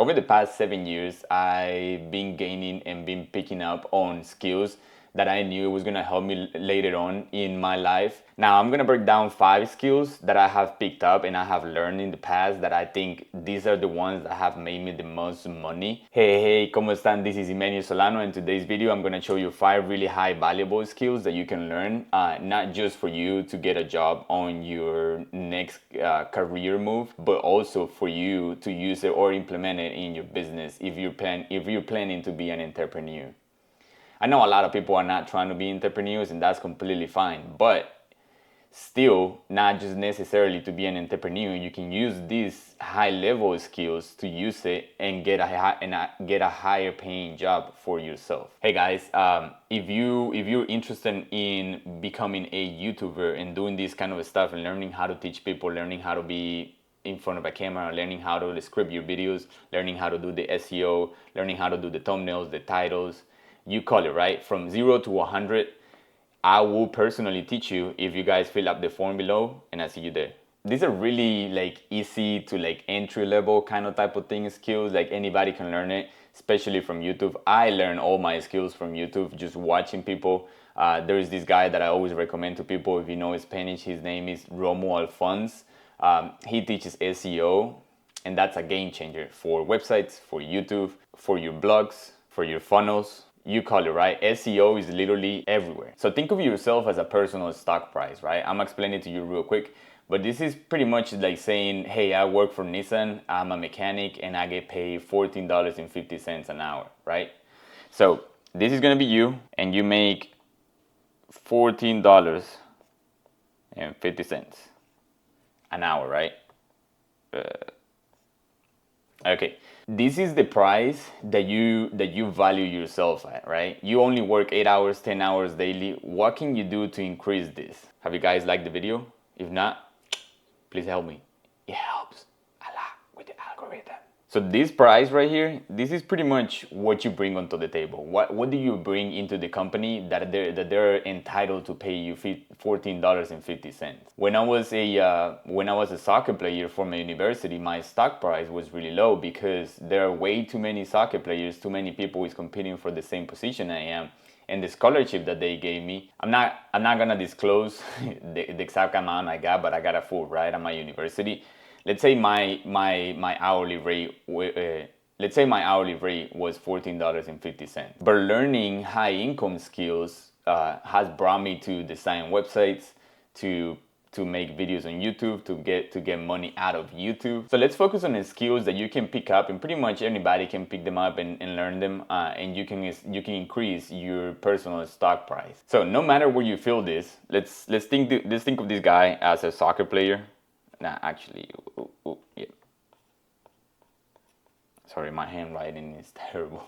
Over the past 7 years, I've been gaining and been picking up on skills that I knew was gonna help me later on in my life. Now I'm gonna break down 5 skills that I have picked up and I have learned in the past that I think these are the ones that have made me the most money. Hey, ¿cómo están? This is Emmanuel Solano, and today's video I'm gonna show you 5 really high valuable skills that you can learn, not just for you to get a job on your next career move, but also for you to use it or implement it in your business if you're planning to be an entrepreneur. I know a lot of people are not trying to be entrepreneurs, and that's completely fine, but still, not just necessarily to be an entrepreneur, you can use these high level skills to use it and get a higher paying job for yourself. Hey guys, if you're interested in becoming a YouTuber and doing this kind of stuff and learning how to teach people, learning how to be in front of a camera, learning how to script your videos, learning how to do the SEO, learning how to do the thumbnails, the titles, you call it, right? From 0 to 100, I will personally teach you if you guys fill up the form below, and I'll see you there. These are really like easy to like entry level kind of type of thing skills, like anybody can learn it, especially from YouTube. I learn all my skills from YouTube, just watching people. There is this guy that I always recommend to people if you know Spanish. His name is Romo Alphonse. He teaches SEO, and that's a game changer for websites, for YouTube, for your blogs, for your funnels. You call it, right? SEO is literally everywhere. So think of yourself as a personal stock price, right? I'm explaining it to you real quick, but this is pretty much like saying, hey, I work for Nissan, I'm a mechanic, and I get paid $14.50 an hour, right? So this is gonna be you, and you make $14.50 an hour, right? Okay, this is the price that you value yourself at, right? You only work 8 hours, 10 hours daily. What can you do to increase this? Have you guys liked the video? If not, please help me. It helps a lot with the algorithm. So this price right here, this is pretty much what you bring onto the table. What do you bring into the company that they're entitled to pay you $14.50? When I was a soccer player for my university, my stock price was really low because there are way too many soccer players, too many people is competing for the same position I am. And the scholarship that they gave me, I'm not gonna disclose the exact amount I got, but I got a full ride at my university. Let's say my hourly rate was $14.50. But learning high income skills has brought me to design websites, to make videos on YouTube, to get money out of YouTube. So let's focus on the skills that you can pick up, and pretty much anybody can pick them up and learn them, and you can increase your personal stock price. So no matter where you feel this, let's think of this guy as a soccer player. Nah, actually, yeah. Sorry, my handwriting is terrible.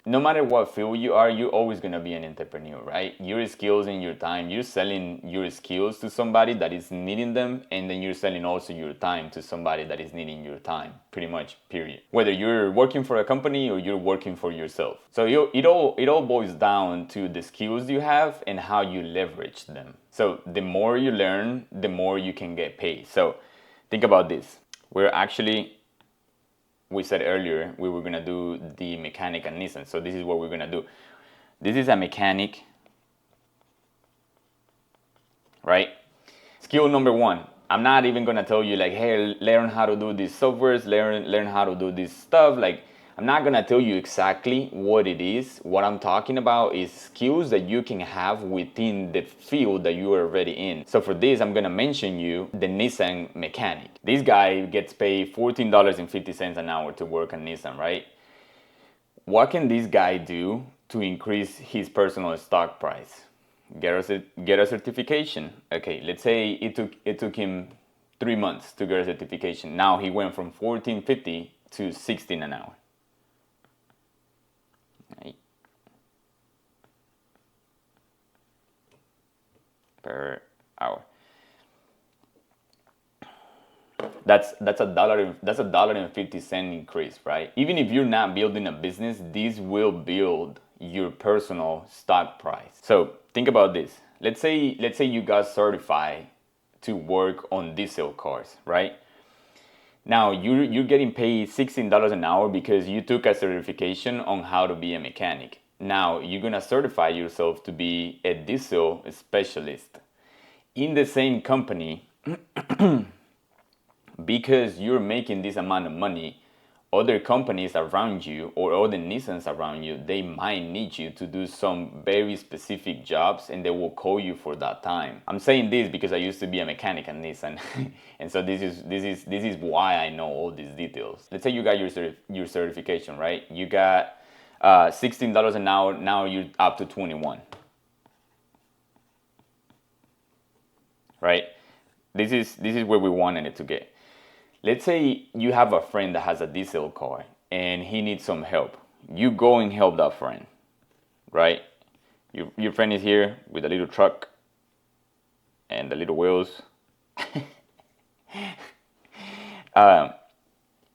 No matter what field you are, you're always gonna be an entrepreneur, right? Your skills and your time, you're selling your skills to somebody that is needing them, and then you're selling also your time to somebody that is needing your time, pretty much, period. Whether you're working for a company or you're working for yourself. So it all boils down to the skills you have and how you leverage them. So the more you learn, the more you can get paid. So think about this. We said earlier we were gonna do the mechanic and Nissan. So this is what we're gonna do. This is a mechanic, right? Skill number 1. I'm not even gonna tell you like, hey, learn how to do these softwares, learn how to do this stuff. Like, I'm not gonna tell you exactly what it is. What I'm talking about is skills that you can have within the field that you are already in. So for this, I'm gonna mention you the Nissan mechanic. This guy gets paid $14.50 an hour to work on Nissan, right? What can this guy do to increase his personal stock price? Get a certification. Okay, let's say it took him 3 months to get a certification. Now he went from $14.50 to $16 an hour. Right. Per hour. That's $1.50 increase, right? Even if you're not building a business, this will build your personal stock price. So think about this. Let's say you got certified to work on diesel cars, right? Now you're getting paid $16 an hour because you took a certification on how to be a mechanic. Now you're gonna certify yourself to be a diesel specialist in the same company. Because you're making this amount of money, other companies around you or other Nissans around you, they might need you to do some very specific jobs, and they will call you for that time. I'm saying this because I used to be a mechanic at Nissan, and so this is why I know all these details. Let's say you got your certification, right? You got $16 an hour. Now you're up to 21, right? This is where we wanted it to get. Let's say you have a friend that has a diesel car and he needs some help. You go and help that friend, right? Your friend is here with a little truck and the little wheels.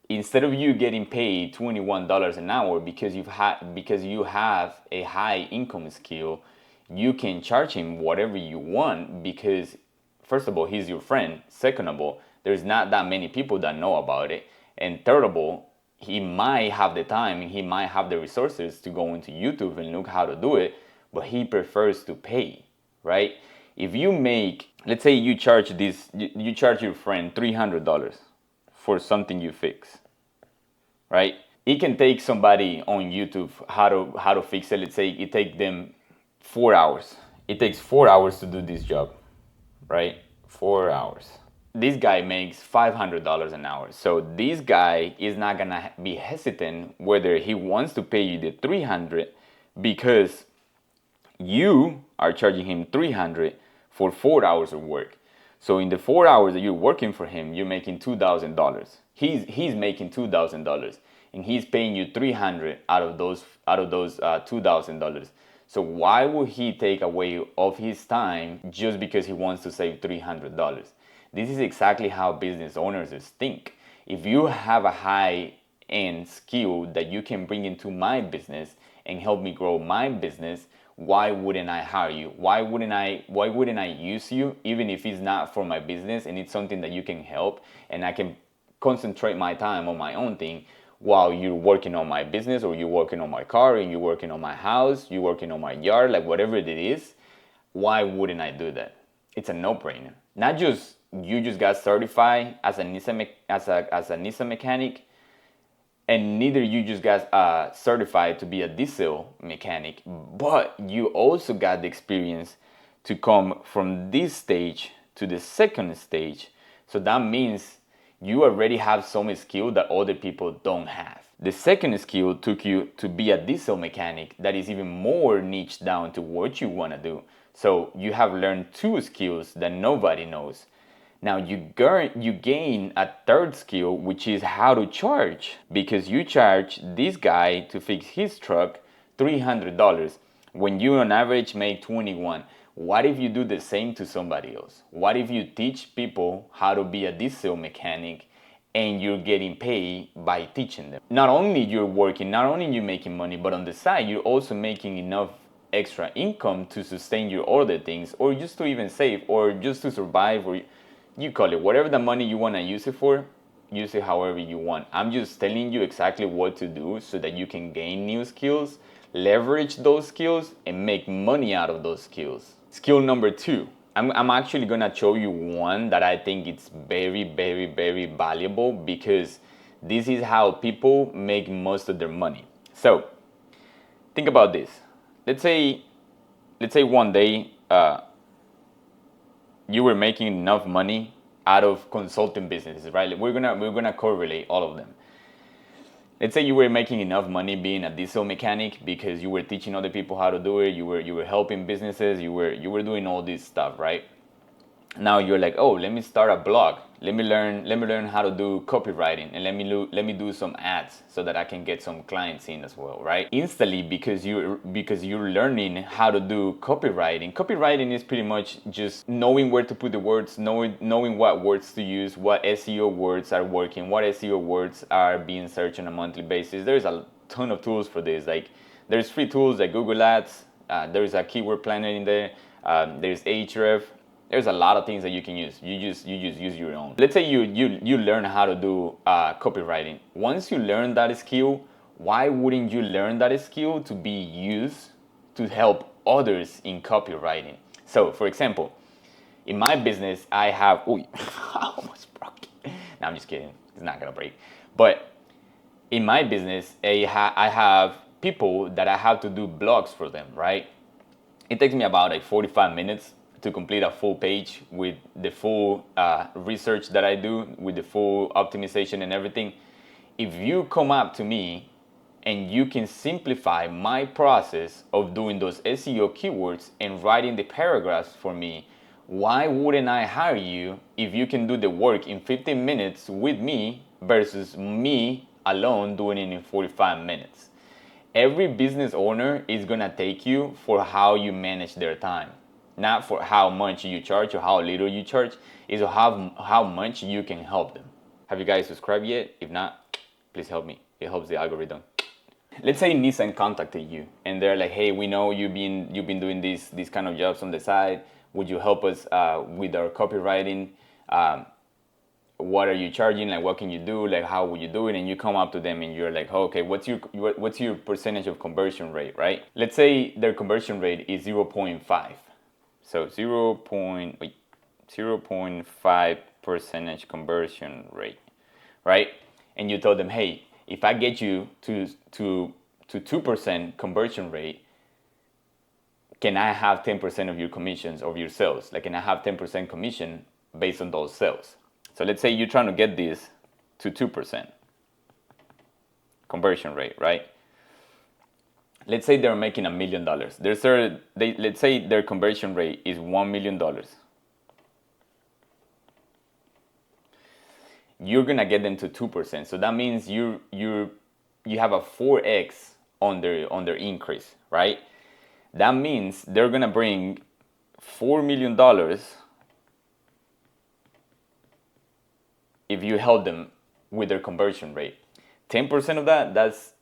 Instead of you getting paid $21 an hour because you have a high income skill, you can charge him whatever you want because, first of all, he's your friend. Second of all, there's not that many people that know about it. And third of all, he might have the time and he might have the resources to go into YouTube and look how to do it, but he prefers to pay, right? If you make, let's say you charge your friend $300 for something you fix, right? It can take somebody on YouTube how to fix it. Let's say it takes them 4 hours. It takes 4 hours to do this job, right? 4 hours. This guy makes $500 an hour. So this guy is not gonna be hesitant whether he wants to pay you the $300 because you are charging him $300 for 4 hours of work. So in the 4 hours that you're working for him, you're making $2,000. He's making $2,000 and he's paying you $300 out of those $2,000. So why would he take away of his time just because he wants to save $300? This is exactly how business owners think. If you have a high-end skill that you can bring into my business and help me grow my business, why wouldn't I hire you? Why wouldn't I use you even if it's not for my business and it's something that you can help and I can concentrate my time on my own thing while you're working on my business, or you're working on my car, and you're working on my house, you're working on my yard, like whatever it is. Why wouldn't I do that? It's a no-brainer. Not just you just got certified as a Nissan mechanic, and neither you just got certified to be a diesel mechanic, but you also got the experience to come from this stage to the second stage. So that means you already have some skill that other people don't have. The second skill took you to be a diesel mechanic that is even more niche down to what you want to do. So you have learned two skills that nobody knows. Now you gain a third skill, which is how to charge, because you charge this guy to fix his truck $300 when you on average make 21. What if you do the same to somebody else? What if you teach people how to be a diesel mechanic and you're getting paid by teaching them? Not only you're working, not only you're making money, but on the side you're also making enough extra income to sustain your other things, or just to even save, or just to survive, or you call it whatever the money you want to use it for. Use it however you want. I'm just telling you exactly what to do so that you can gain new skills, leverage those skills, and make money out of those skills. Skill number 2. I'm actually gonna show you one that I think it's very, very, very valuable, because this is how people make most of their money. So think about this. Let's say one day you were making enough money out of consulting businesses, right? We're gonna correlate all of them. Let's say you were making enough money being a diesel mechanic because you were teaching other people how to do it. You were helping businesses. You were doing all this stuff, right? Now you're like, oh, let me start a blog. Let me learn how to do copywriting, and let me do some ads so that I can get some clients in as well, right? Instantly, because you're learning how to do copywriting. Copywriting is pretty much just knowing where to put the words, knowing what words to use, what SEO words are working, what SEO words are being searched on a monthly basis. There's a ton of tools for this. Like, there's free tools like Google Ads. There's a keyword planner in there. There's Ahref. There's a lot of things that you can use. You just use your own. Let's say you learn how to do copywriting. Once you learn that skill, why wouldn't you learn that skill to be used to help others in copywriting? So, for example, in my business, I have, I almost broke it. No, I'm just kidding. It's not gonna break. But in my business, I have people that I have to do blogs for them, right? It takes me about like 45 minutes to complete a full page with the full research that I do, with the full optimization and everything. If you come up to me and you can simplify my process of doing those SEO keywords and writing the paragraphs for me, why wouldn't I hire you if you can do the work in 15 minutes with me versus me alone doing it in 45 minutes? Every business owner is gonna take you for how you manage their time, not for how much you charge or how little you charge, is how much you can help them. Have you guys subscribed yet? If not, please help me. It helps the algorithm. Let's say Nissan contacted you and they're like, hey, we know you've been doing these kind of jobs on the side. Would you help us with our copywriting? What are you charging? Like, what can you do? Like, how would you do it? And you come up to them and you're like, oh, okay, what's your percentage of conversion rate, right? Let's say their conversion rate is 0.5. So 0.5 percentage conversion rate, right? And you tell them, hey, if I get you to 2% conversion rate, can I have 10% of your commissions of your sales? Like, can I have 10% commission based on those sales? So let's say you're trying to get this to 2% conversion rate, right? Let's say they're making $1 million. Let's say their conversion rate is $1 million. You're gonna get them to 2%. So that means you have a 4x on their increase, right? That means they're gonna bring $4 million if you help them with their conversion rate. 10% of that's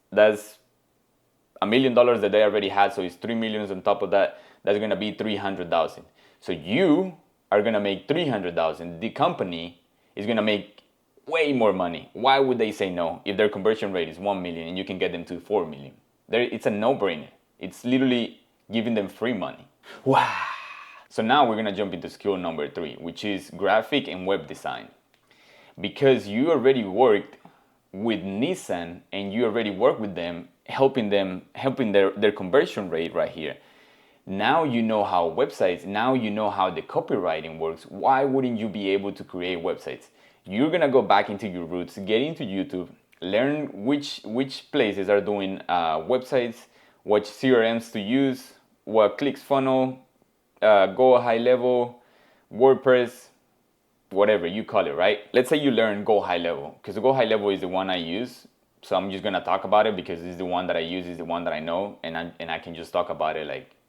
$1 million that they already had, so it's 3 million on top of that. That's gonna be 300,000. So you are gonna make 300,000. The company is gonna make way more money. Why would they say no if their conversion rate is 1 million and you can get them to 4 million? It's a no-brainer. It's literally giving them free money. Wow. So now we're gonna jump into skill number 3, which is graphic and web design. Because you already worked with Nissan and you already work with them, helping their conversion rate right here. Now you know how websites, now you know how the copywriting works. Why wouldn't you be able to create websites? You're gonna go back into your roots, get into YouTube, learn which places are doing websites, what CRMs to use, what ClickFunnels, Go High Level, WordPress, whatever you call it, right? Let's say you learn Go High Level, because Go High Level is the one I use. So I'm just gonna talk about it because it's the one that I use, is the one that I know, and I can just talk about it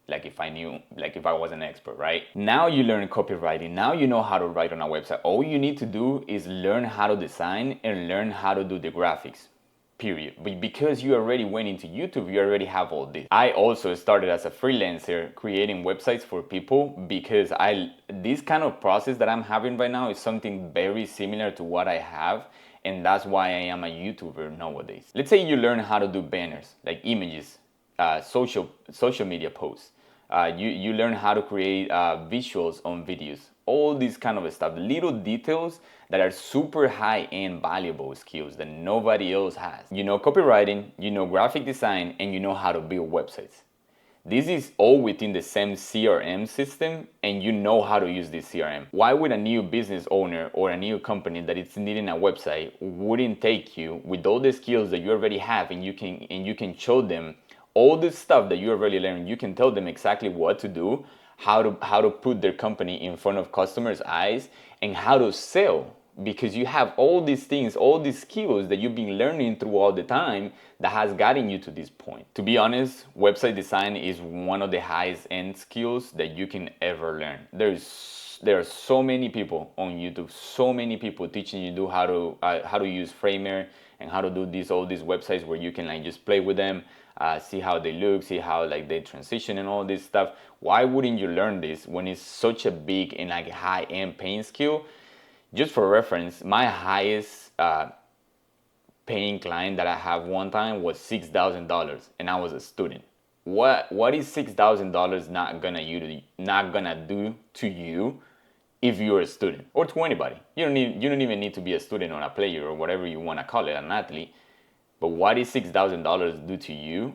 like if I knew, like if I was an expert, right? Now you learn copywriting. Now you know how to write on a website. All you need to do is learn how to design and learn how to do the graphics. Period. But because you already went into YouTube, you already have all this. I also started as a freelancer creating websites for people because this kind of process that I'm having right now is something very similar to what I have, and that's why I am a YouTuber nowadays. Let's say you learn how to do banners, like images, social media posts. You learn how to create visuals on videos. All these kind of stuff, little details that are super high-end valuable skills that nobody else has. You know copywriting, you know graphic design, and you know how to build websites. This is all within the same CRM system, and you know how to use this CRM. Why would a new business owner or a new company that is needing a website wouldn't take you with all the skills that you already have, and you can show them all the stuff that you already learned? You can tell them exactly what to do, how to put their company in front of customers' eyes, and how to sell, because you have all these things, all these skills that you've been learning through all the time that has gotten you to this point. To be honest, website design is one of the highest end skills that you can ever learn. There are so many people on YouTube, so many people teaching you how to use Framer and how to do all these websites where you can like just play with them, see how they look, see how like they transition and all this stuff. Why wouldn't you learn this when it's such a big and like high-end paying skill? Just for reference, my highest paying client that I have one time was $6,000, and I was a student. What is $6,000 not gonna do to you if you're a student, or to anybody? You don't even need to be a student or a player or whatever you want to call it, an athlete. But what is $6,000 do to you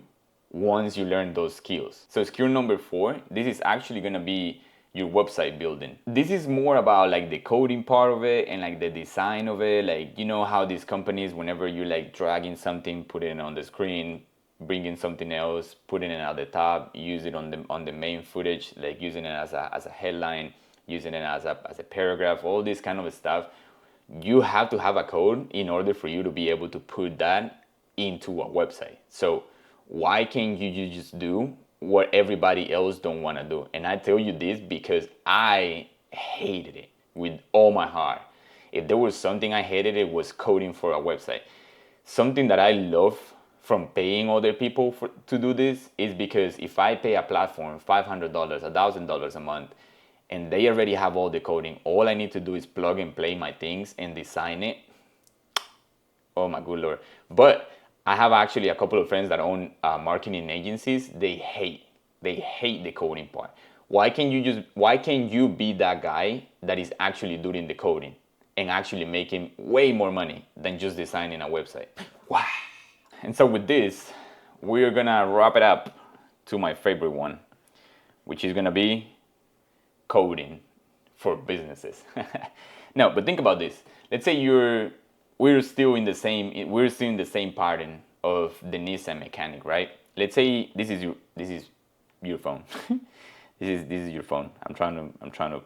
once you learn those skills? So skill number 4, this is actually gonna be your website building. This is more about like the coding part of it and like the design of it. Like, you know how these companies, whenever you like dragging something, put it on the screen, bring in something else, putting it at the top, use it on the main footage, like using it as a headline, using it as a paragraph, all this kind of stuff. You have to have a code in order for you to be able to put that into a website. So why can't you just do what everybody else don't want to do? And I tell you this because I hated it with all my heart. If there was something I hated, it was coding for a website. Something that I love from paying other people to do this is because if I pay a platform $500, $1,000 a month, and they already have all the coding, all I need to do is plug and play my things and design it. Oh my good Lord. But I have actually a couple of friends that own marketing agencies. They hate the coding part. Why can't you be that guy that is actually doing the coding and actually making way more money than just designing a website? Wow. And so with this, we're gonna wrap it up to my favorite one, which is gonna be coding for businesses. No, but think about this. Let's say we're still in the same pattern of the Nissan mechanic, right? Let's say this is your phone. this is your phone. I'm trying to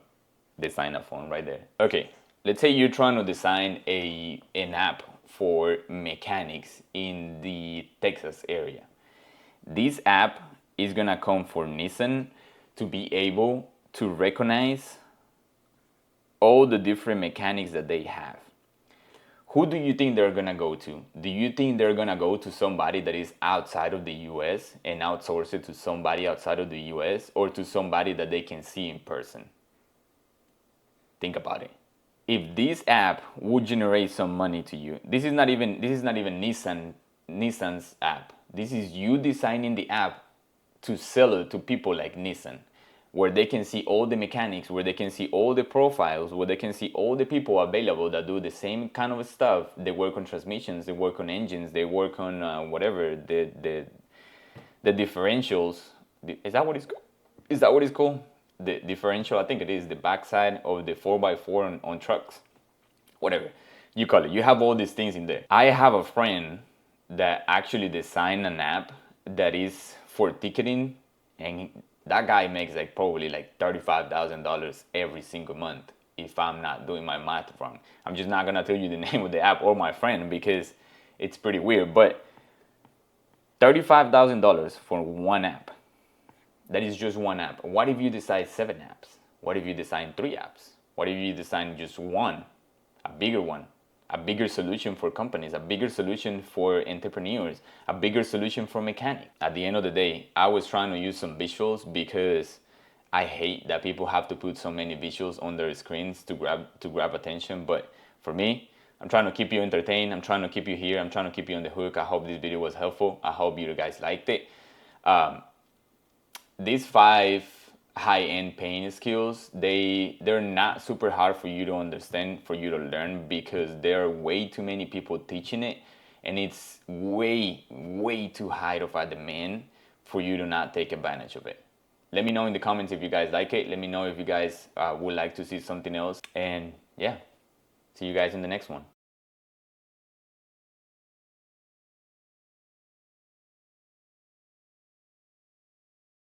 design a phone right there. Okay, let's say you're trying to design an app for mechanics in the Texas area. This app is gonna come for Nissan to be able to recognize all the different mechanics that they have. Who do you think they're gonna go to? Do you think they're gonna go to somebody that is outside of the US and outsource it to somebody outside of the US, or to somebody that they can see in person? Think about it. If this app would generate some money to you, this is not even Nissan's app. This is you designing the app to sell it to people like Nissan, where they can see all the mechanics, where they can see all the profiles, where they can see all the people available that do the same kind of stuff. They work on transmissions, they work on engines, they work on whatever, the differentials. Is that what it's called? The differential, I think it is the backside of the 4x4 on trucks. Whatever you call it. You have all these things in there. I have a friend that actually designed an app that is for ticketing, and that guy makes like probably like $35,000 every single month, if I'm not doing my math wrong. I'm just not gonna tell you the name of the app or my friend because it's pretty weird, but $35,000 for one app. That is just one app. What if you decide 7 apps? What if you design 3 apps? What if you design just one, a bigger one? A bigger solution for companies, a bigger solution for entrepreneurs, a bigger solution for mechanics. At the end of the day, I was trying to use some visuals because I hate that people have to put so many visuals on their screens to grab attention. But for me, I'm trying to keep you entertained. I'm trying to keep you here. I'm trying to keep you on the hook. I hope this video was helpful. I hope you guys liked it. These 5 high-end painting skills, they're not super hard for you to understand, for you to learn, because there are way too many people teaching it, and it's way too high of a demand for you to not take advantage of it. Let me know in the comments if you guys like it. Let me know if you guys would like to see something else, and yeah, see you guys in the next one.